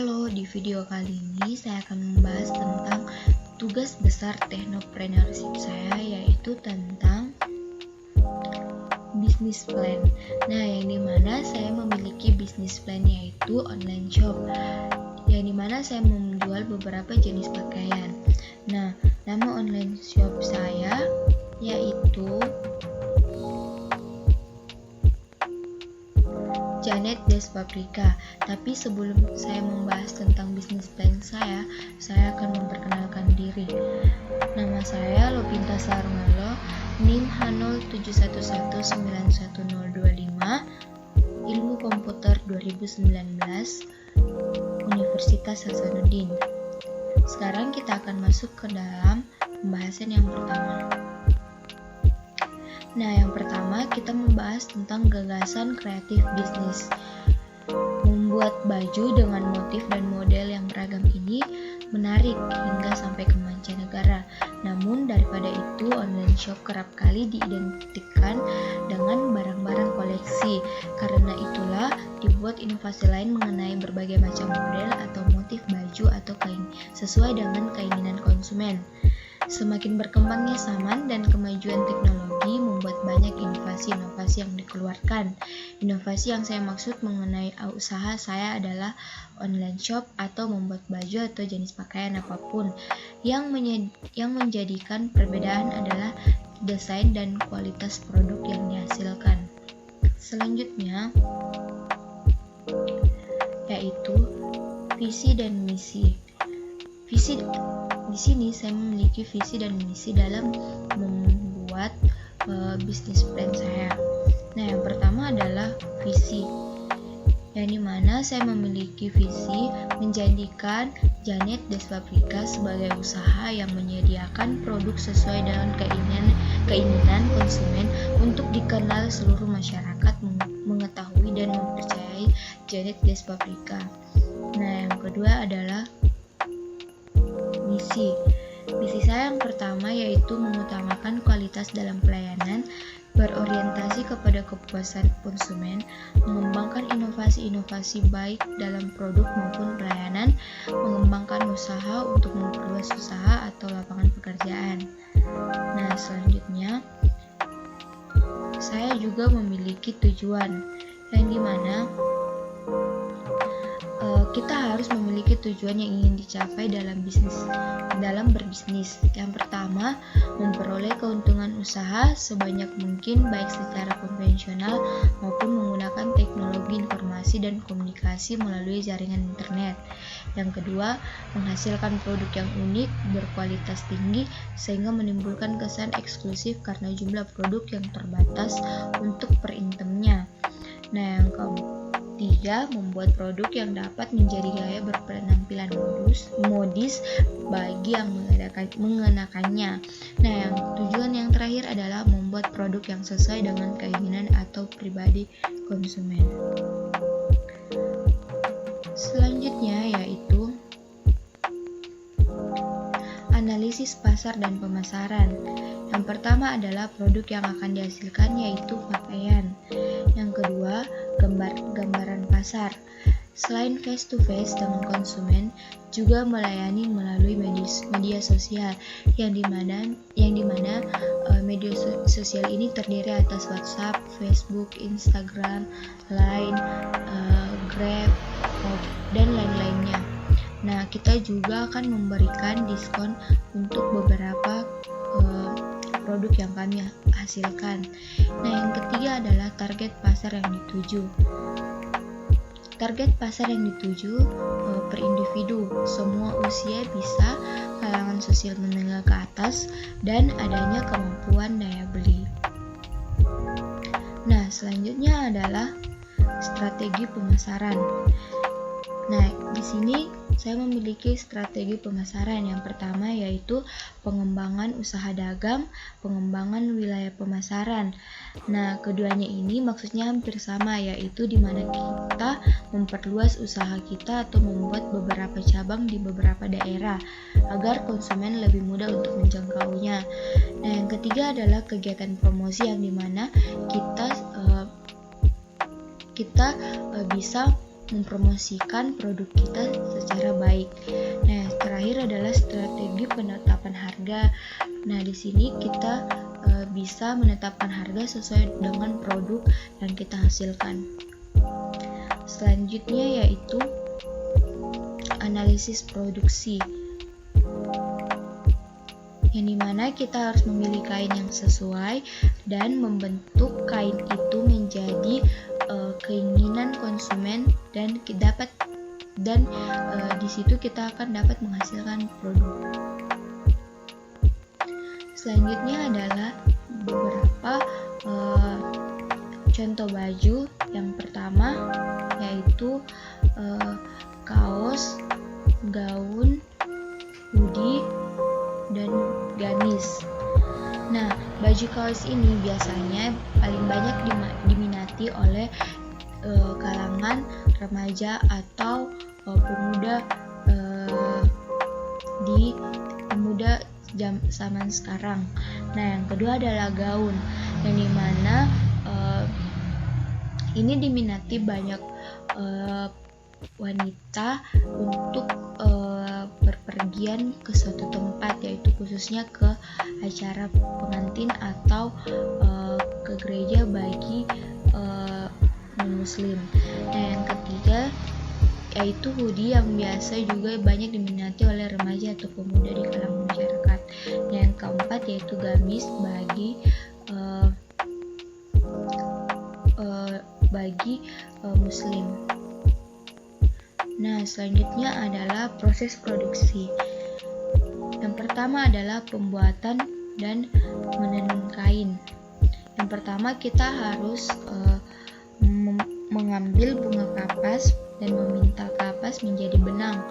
Halo, di video kali ini saya akan membahas tentang tugas besar technopreneurship saya, yaitu tentang business plan. Nah, yang dimana saya memiliki business plan yaitu online shop, yang dimana saya menjual beberapa jenis pakaian. Nah, nama online shop saya yaitu Janet Des Paprika. Tapi sebelum saya membahas tentang bisnis plan saya akan memperkenalkan diri. Nama saya Lopinta Sarungalo, NIM H0711911025, Ilmu Komputer 2019, Universitas Hasanuddin. Sekarang kita akan masuk ke dalam pembahasan yang pertama. Nah, yang pertama kita membahas tentang gagasan kreatif bisnis. Membuat baju dengan motif dan model yang beragam ini menarik hingga sampai ke mancanegara. Namun daripada itu, online shop kerap kali diidentikan dengan barang-barang koleksi. Karena itulah dibuat inovasi lain mengenai berbagai macam model atau motif baju atau kain sesuai dengan keinginan konsumen. Semakin berkembangnya zaman dan kemajuan teknologi membuat banyak inovasi-inovasi yang dikeluarkan. Inovasi yang saya maksud mengenai usaha saya adalah online shop atau membuat baju atau jenis pakaian apapun. Yang menjadikan perbedaan adalah desain dan kualitas produk yang dihasilkan. Selanjutnya yaitu visi dan misi. Di sini saya memiliki visi dan misi dalam membuat bisnis plan saya. Nah, yang pertama adalah visi, yang dimana saya memiliki visi menjadikan Janet Des Paprika sebagai usaha yang menyediakan produk sesuai dengan keinginan konsumen untuk dikenal seluruh masyarakat mengetahui dan mempercayai Janet Des Paprika. Nah, yang kedua adalah misi. Misi saya yang pertama yaitu mengutamakan kualitas dalam pelayanan, berorientasi kepada kepuasan konsumen, mengembangkan inovasi-inovasi baik dalam produk maupun pelayanan, mengembangkan usaha untuk memperluas usaha atau lapangan pekerjaan. Nah, selanjutnya saya juga memiliki tujuan, yang dimana kita harus memiliki tujuan yang ingin dicapai dalam berbisnis. Yang pertama, memperoleh keuntungan usaha sebanyak mungkin baik secara konvensional maupun menggunakan teknologi informasi dan komunikasi melalui jaringan internet. Yang kedua, menghasilkan produk yang unik, berkualitas tinggi sehingga menimbulkan kesan eksklusif karena jumlah produk yang terbatas untuk per itemnya. Nah, yang ketiga, membuat produk yang dapat menjadi gaya berpenampilan modis bagi yang mengenakannya. Nah, yang tujuan yang terakhir adalah membuat produk yang sesuai dengan keinginan atau pribadi konsumen. Selanjutnya yaitu analisis pasar dan pemasaran. Yang pertama adalah produk yang akan dihasilkan yaitu pakaian. Yang kedua, gambaran pasar. Selain face to face dengan konsumen, juga melayani melalui media sosial yang dimana media sosial ini terdiri atas WhatsApp, Facebook, Instagram, Line, Grab, dan lain-lainnya. Nah, kita juga akan memberikan diskon untuk beberapa produk yang kami hasilkan. Nah, yang ketiga adalah target pasar yang dituju. Target pasar yang dituju per individu, semua usia bisa, kalangan sosial menengah ke atas, dan adanya kemampuan daya beli. Nah, selanjutnya adalah strategi pemasaran. Nah, di sini saya memiliki strategi pemasaran. Yang pertama yaitu pengembangan usaha dagang, pengembangan wilayah pemasaran. Nah, keduanya ini maksudnya hampir sama, yaitu di mana kita memperluas usaha kita atau membuat beberapa cabang di beberapa daerah agar konsumen lebih mudah untuk menjangkaunya. Nah, yang ketiga adalah kegiatan promosi yang dimana kita bisa mempromosikan produk kita secara baik. Nah, terakhir adalah strategi penetapan harga. Nah, di sini kita bisa menetapkan harga sesuai dengan produk yang kita hasilkan. Selanjutnya yaitu analisis produksi, yang dimana kita harus memilih kain yang sesuai dan membentuk kain itu menjadi keinginan konsumen dan di situ kita akan dapat menghasilkan produk. Selanjutnya adalah beberapa contoh baju. Yang pertama yaitu kaos, gaun, hoodie, dan gamis. Nah, baju kaos ini biasanya paling banyak diminati oleh kalangan remaja atau pemuda zaman sekarang. Nah, yang kedua adalah gaun, yang dimana ini diminati banyak wanita untuk berpergian ke suatu tempat, yaitu khususnya ke acara pengantin atau ke gereja bagi non-muslim. Nah, yang ketiga yaitu hoodie, yang biasa juga banyak diminati oleh remaja atau pemuda di kalangan masyarakat. Yang keempat yaitu gamis bagi muslim. Nah, selanjutnya adalah proses produksi. Yang pertama adalah pembuatan dan menenun kain. Yang pertama kita harus mengambil bunga kapas dan memintal kapas menjadi benang,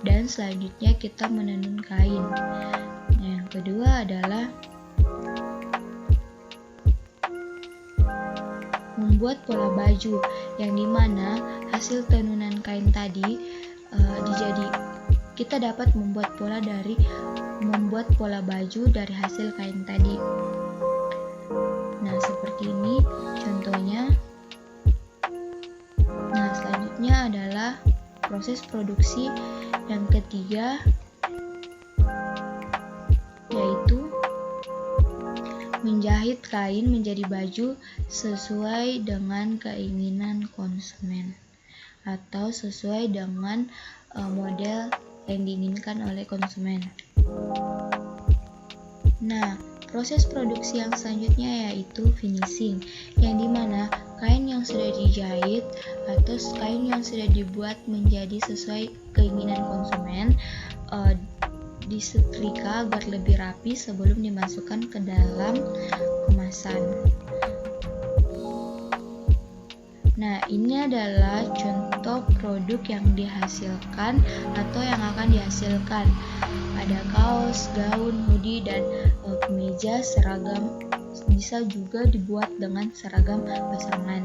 dan selanjutnya kita menenun kain. Yang kedua adalah membuat pola baju, yang dimana hasil tenunan kain tadi kita dapat membuat pola baju dari hasil kain tadi. Nah, seperti ini contohnya. Nah, selanjutnya adalah proses produksi yang ketiga, yaitu menjahit kain menjadi baju sesuai dengan keinginan konsumen atau sesuai dengan model yang diinginkan oleh konsumen. Nah, proses produksi yang selanjutnya yaitu finishing, yang dimana kain yang sudah dijahit atau kain yang sudah dibuat menjadi sesuai keinginan konsumen disetrika agar lebih rapi sebelum dimasukkan ke dalam kemasan. Nah, ini adalah contoh produk yang dihasilkan atau yang akan dihasilkan. Ada kaos, gaun, hoodie, dan kemeja seragam. Bisa juga dibuat dengan seragam pasangan.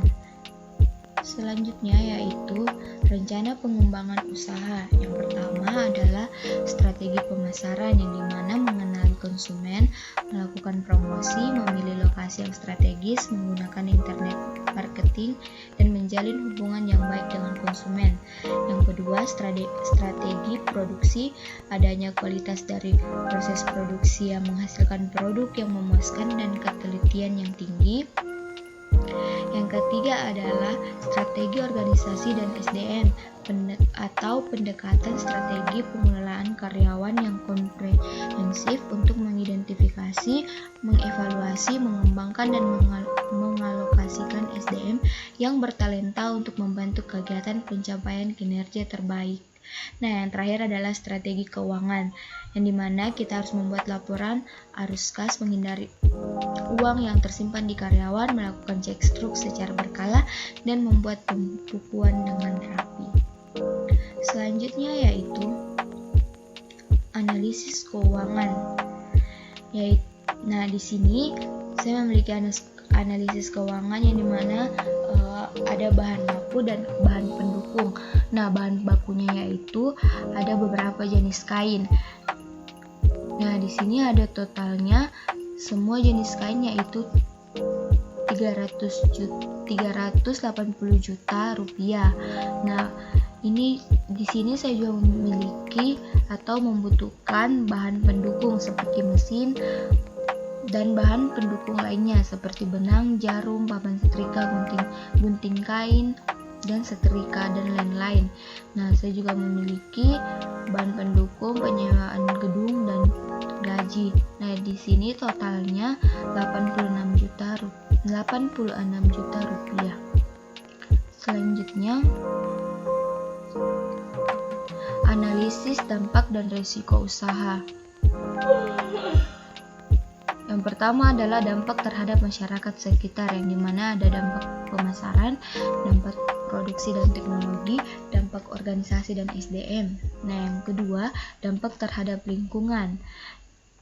Selanjutnya yaitu rencana pengembangan usaha. Yang pertama adalah strategi pemasaran, yang dimana mengenali konsumen, melakukan promosi, memilih lokasi yang strategis, menggunakan internet marketing, dan menjalin hubungan yang baik dengan konsumen. Yang kedua, strategi produksi, adanya kualitas dari proses produksi yang menghasilkan produk yang memuaskan dan ketelitian yang tinggi. Yang ketiga adalah strategi organisasi dan SDM atau pendekatan strategi pengelolaan karyawan yang komprehensif untuk mengidentifikasi, mengevaluasi, mengembangkan, dan mengalokasikan SDM yang bertalenta untuk membantu kegiatan pencapaian kinerja terbaik. Nah, yang terakhir adalah strategi keuangan, yang dimana kita harus membuat laporan arus kas, menghindari uang yang tersimpan di karyawan, melakukan cek struk secara berkala, dan membuat pembukuan dengan rapi. Selanjutnya yaitu analisis keuangan. Nah, di sini saya memiliki analisis keuangan yang dimana ada bahan baku dan bahan pendukung. Nah, bahan bakunya yaitu ada beberapa jenis kain. Nah, di sini ada totalnya semua jenis kain yaitu 380 juta rupiah. Nah, di sini saya juga memiliki atau membutuhkan bahan pendukung seperti mesin dan bahan pendukung lainnya seperti benang, jarum, papan setrika, gunting kain, dan setrika dan lain-lain. Nah, saya juga memiliki bahan pendukung penyewaan gedung dan gaji. Nah, di sini totalnya 86 juta rupiah. Selanjutnya, analisis dampak dan risiko usaha. Yang pertama adalah dampak terhadap masyarakat sekitar, yang dimana ada dampak pemasaran, dampak produksi dan teknologi, dampak organisasi dan SDM. Nah, yang kedua, dampak terhadap lingkungan,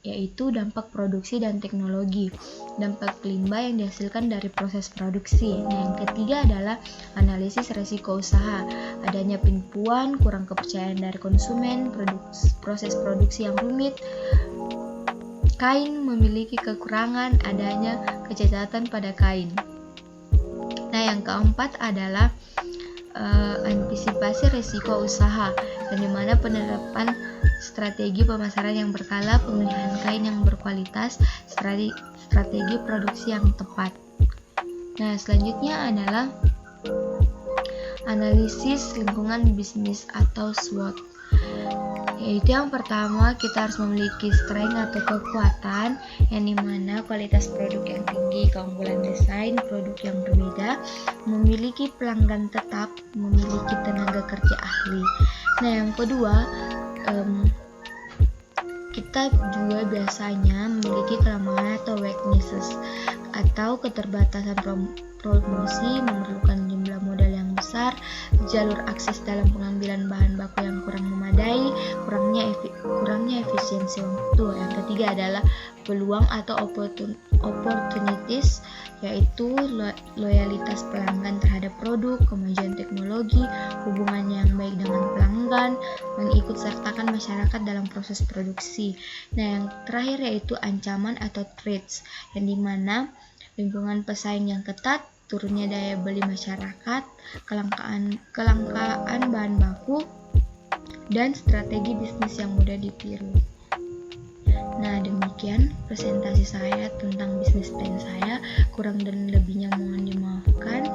yaitu dampak produksi dan teknologi, dampak limbah yang dihasilkan dari proses produksi. Nah, yang ketiga adalah analisis risiko usaha, adanya penipuan, kurang kepercayaan dari konsumen, proses produksi yang rumit, kain memiliki kekurangan, adanya kecacatan pada kain. Nah, yang keempat adalah antisipasi risiko usaha, dan dimana penerapan strategi pemasaran yang berkala, pemilihan kain yang berkualitas, strategi produksi yang tepat. Nah, selanjutnya adalah analisis lingkungan bisnis atau SWOT. Yaitu yang pertama, kita harus memiliki strength atau kekuatan, yang dimana kualitas produk yang tinggi, keunggulan desain produk yang berbeda, memiliki pelanggan tetap, memiliki tenaga kerja ahli. Nah, yang kedua, kita juga biasanya memiliki kelemahan atau weaknesses atau keterbatasan promosi, memerlukan jumlah modal yang besar, jalur akses dalam pengambilan bahan baku yang kurang memadai, kurangnya efisiensi waktu. Yang ketiga adalah peluang atau opportunities, yaitu loyalitas pelanggan terhadap produk, kemajuan teknologi, hubungan yang baik dengan pelanggan, mengikut sertakan masyarakat dalam proses produksi. Nah, yang terakhir yaitu ancaman atau threats, yang dimana lingkungan pesaing yang ketat, turunnya daya beli masyarakat, kelangkaan bahan baku, dan strategi bisnis yang mudah ditiru. Nah, demikian presentasi saya tentang bisnis plan saya. Kurang dan lebihnya mohon dimaafkan.